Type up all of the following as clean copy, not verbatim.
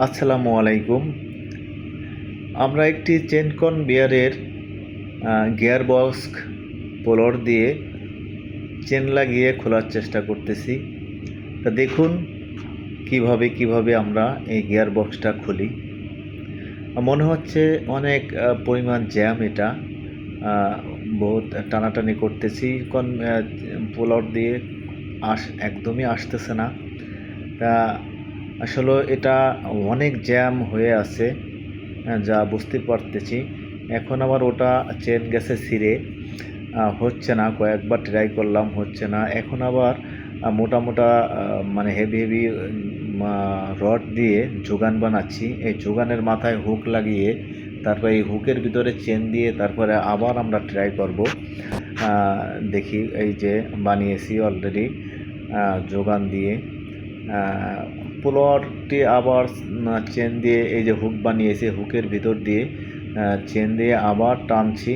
আসসালামু আলাইকুম। আমরা একটি চেন কনভেয়ারের গিয়ার বক্স পোলর দিয়ে চেন লাগিয়ে খোলার চেষ্টা করতেছি। তা দেখুন কিভাবে আমরা এই গিয়ার বক্সটা খুলি। মনে হচ্ছে অনেক পরিমাণ জ্যাম, এটা বহুত টানাটানি করতেছি পোলর দিয়ে একদমই আসতেছে না। তা আসলে এটা অনেক জ্যাম হয়ে আছে, যা বুঝতে পারতেছি। এখন আবার ওটা চেন গেছে ছিঁড়ে, হচ্ছে না। কয়েকবার ট্রাই করলাম, হচ্ছে না। এখন আবার মোটা মোটা মানে হেভি রড দিয়ে যোগান বানাচ্ছি। এই যোগানের মাথায় হুক লাগিয়ে তারপরে এই হুকের ভিতরে চেন দিয়ে তারপরে আবার আমরা ট্রাই করব। দেখি, এই যে বানিয়েছি অলরেডি যোগান দিয়ে পোলরটি আবার চেন দিয়ে, এই যে হুক বানিয়েছি, হুকের ভিতর দিয়ে চেন দিয়ে আবার টানছি।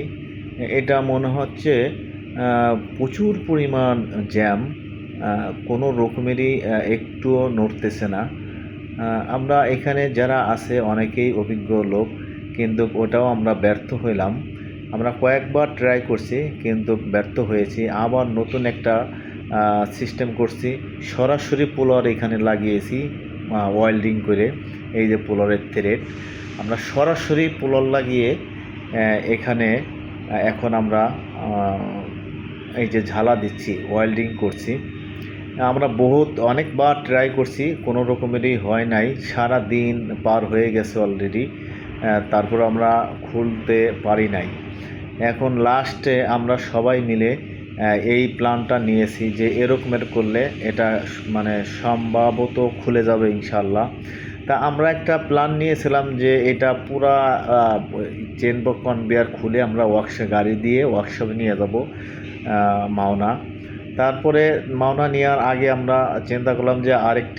এটা মনে হচ্ছে প্রচুর পরিমাণ জ্যাম, কোনো রকমেরই একটুও নড়তেছে না। আমরা এখানে যারা আছে অনেকেই অভিজ্ঞ লোক, কিন্তু ওটাও আমরা ব্যর্থ হইলাম। আমরা কয়েকবার ট্রাই করছি কিন্তু ব্যর্থ হয়েছি। আবার নতুন একটা সিস্টেম করছি, সরাসরি পোলার এখানে লাগিয়েছি ওয়েল্ডিং করে। এই যে পোলারের থ্রেড, আমরা সরাসরি পোলার লাগিয়ে এখানে এখন আমরা এই যে ঝালা দিচ্ছি, ওয়েল্ডিং করছি। আমরা অনেকবার ট্রাই করছি, কোনো রকমেরই হয় নাই। সারা দিন পার হয়ে গেছে অলরেডি, তারপর আমরা খুলতে পারি নাই। এখন লাস্টে আমরা সবাই মিলে এই প্ল্যানটা নিয়েছি যে এরকমের করলে এটা মানে সম্ভবত খুলে যাবে ইনশাল্লাহ। তা আমরা একটা প্ল্যান নিয়েছিলাম যে এটা পুরা চেন কনভেয়ার খুলে আমরা গাড়ি দিয়ে ওয়ার্কশপে নিয়ে যাব মাওনা। তারপরে মাওনা নেওয়ার আগে আমরা চিন্তা করলাম যে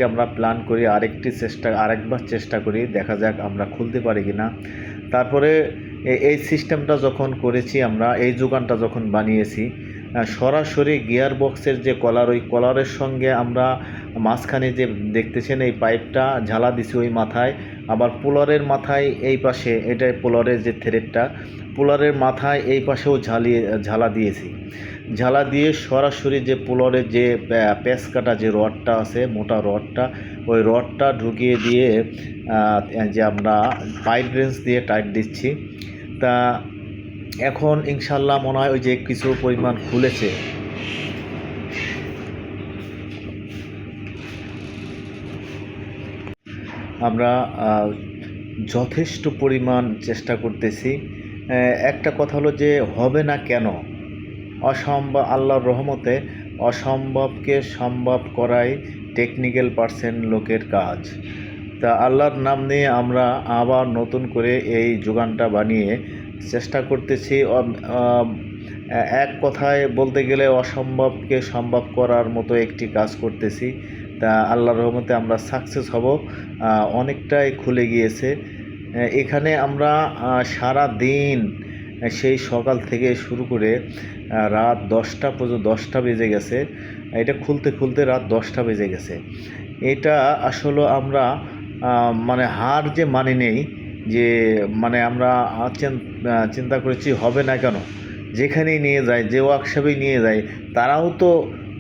আমরা প্ল্যান করি, আরেকবার চেষ্টা করি, দেখা যাক আমরা খুলতে পারি কি না। তারপরে এই সিস্টেমটা যখন করেছি, আমরা এই যোগানটা যখন বানিয়েছি, সরাসরি গিয়ার বক্সের যে কলার, ওই কলারের সঙ্গে আমরা মাঝখানে যে দেখতেছেন এই পাইপটা ঝালা দিছি ওই মাথায়, আবার পোলারের মাথায় এই পাশে, এটাই পোলারের যে থ্রেডটা, পোলারের মাথায় এই পাশেও ঝালা দিয়েছি। ঝালা দিয়ে সরাসরি যে পোলারের যে প্যাচ কাটা যে রডটা আছে, মোটা রডটা, ওই রডটা ঢুকিয়ে দিয়ে যে আমরা পাইপ রেঞ্চ দিয়ে টাইট দিচ্ছি। তা এখন ইনশাল্লাহ মনে হয় ওই যে কিছু পরিমাণ খুলেছে। আমরা যথেষ্ট পরিমাণ চেষ্টা করতেছি। একটা কথা হলো যে হবে না কেন, আল্লাহর রহমতে অসম্ভবকে সম্ভব করাই টেকনিক্যাল পার্সেন্ট লোকের কাজ। তা আল্লাহর নাম নিয়ে আমরা আবার নতুন করে এই যোগানটা বানিয়ে চেষ্টা করতেছি। এক কথায় বলতে গেলে অসম্ভবকে সম্ভব করার মতো একটি কাজ করতেছি। তা আল্লাহর রহমতে আমরা সাকসেস হব। অনেকটাই খুলে গিয়েছে। এখানে আমরা সারা দিন, সেই সকাল থেকে শুরু করে রাত 10টা পর্যন্ত, 10টা বেজে গেছে, এটা খুলতে খুলতে রাত 10টা বেজে গেছে। এটা আসলে আমরা মানে হার যে মানি নেই, যে মানে আমরা চিন্তা করেছি হবে না কেন, যেখানেই নিয়ে যায়, যে ওয়ার্কশপেই নিয়ে যায়, তারাও তো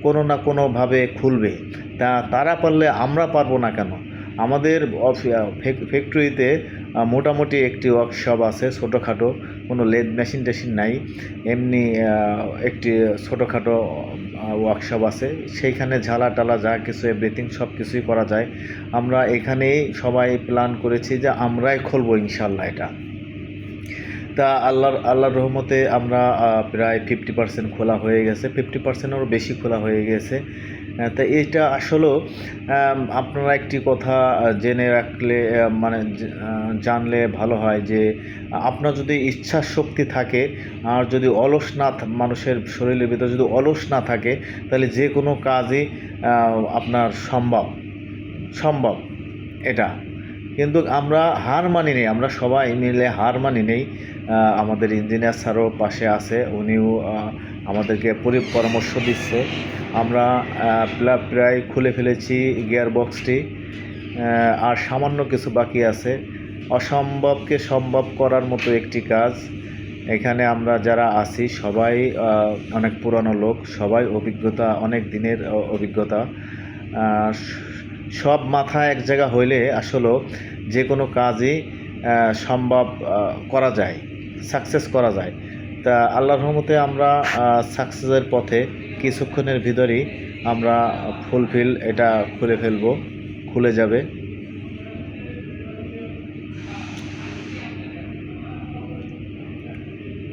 কোনো না কোনোভাবে খুলবে। তারা পারলে আমরা পারবো না কেন? আমাদের ফ্যাক্টরিতে মোটামুটি একটি ওয়ার্কশপ আছে, ছোটোখাটো, কোনো লেদ মেশিন টেশিন নাই, এমনি একটি ছোটোখাটো ওয়ার্কশপ আছে। সেইখানে ঝালা টালা যা কিছু এভরিথিং সব কিছুই করা যায়। আমরা এখানেই সবাই প্ল্যান করেছি যে আমরাই খুলবো ইনশাল্লাহ এটা। তা আল্লাহর রহমতে আমরা প্রায় 50% খোলা হয়ে গেছে, 50%এরও বেশি খোলা হয়ে গেছে। তা এটা আসলেও আপনারা একটি কথা জেনে রাখলে, মানে জানলে ভালো হয় যে আপনার যদি ইচ্ছা শক্তি থাকে, আর যদি মানুষের শরীরের ভিতরে যদি অলস না থাকে, তাহলে যে কোনো কাজই আপনার সম্ভব এটা। কিন্তু আমরা হার মানি নেই, আমরা সবাই মিলে হার মানি নেই। আমাদের ইঞ্জিনিয়ার স্যারও পাশে আছে, উনিও আমাদেরকে পরামর্শ দিচ্ছে। আমরা প্রায় খুলে ফেলেছি গিয়ার বক্সটি। আর সামান্য কিছু বাকি আছে। অসম্ভবকে সম্ভব করার মতো একটি কাজ। এখানে আমরা যারা আছি সবাই অনেক পুরানো লোক, সবাই অভিজ্ঞতা, অনেক দিনের অভিজ্ঞতা। সব মাথা এক জায়গা হইলে আসলে যে কোনো কাজই সম্ভব করা যায়, সাকসেস করা যায়। তা আল্লাহর রহমতে আমরা সাকসেসের পথে। কিছুক্ষণের ভিতরেই আমরা ফুলফিল এটা খুলে ফেলবো, খুলে যাবে।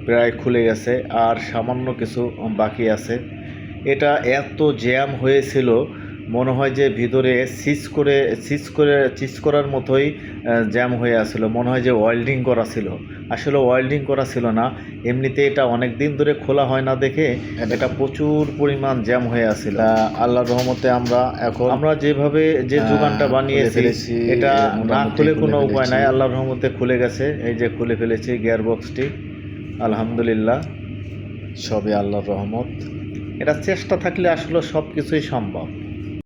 প্রায় খুলে গেছে, আর সামান্য কিছু বাকি আছে। এটা এত জ্যাম হয়েছিল, মনে হয় যে ভিতরে সিজ করার মতোই জ্যাম হয়ে আসছিল। মনে হয় যে ওয়েল্ডিং করা ছিল, আসলে ওয়েল্ডিং করা ছিল না। এমনিতে এটা অনেক দিন ধরে খোলা হয় না দেখে এটা প্রচুর পরিমাণ জ্যাম হয়ে আসছিল। আল্লাহর রহমতে আমরা যেভাবে যে যোগানটা বানিয়েছি এটা না খুলে কোনো উপায় নাই। আল্লাহর রহমতে খুলে গেছে, এই যে খুলে ফেলেছি গিয়ার বক্সটি। আলহামদুলিল্লাহ, সবই আল্লাহর রহমত। এটা চেষ্টা থাকলে আসলে সব কিছুই সম্ভব।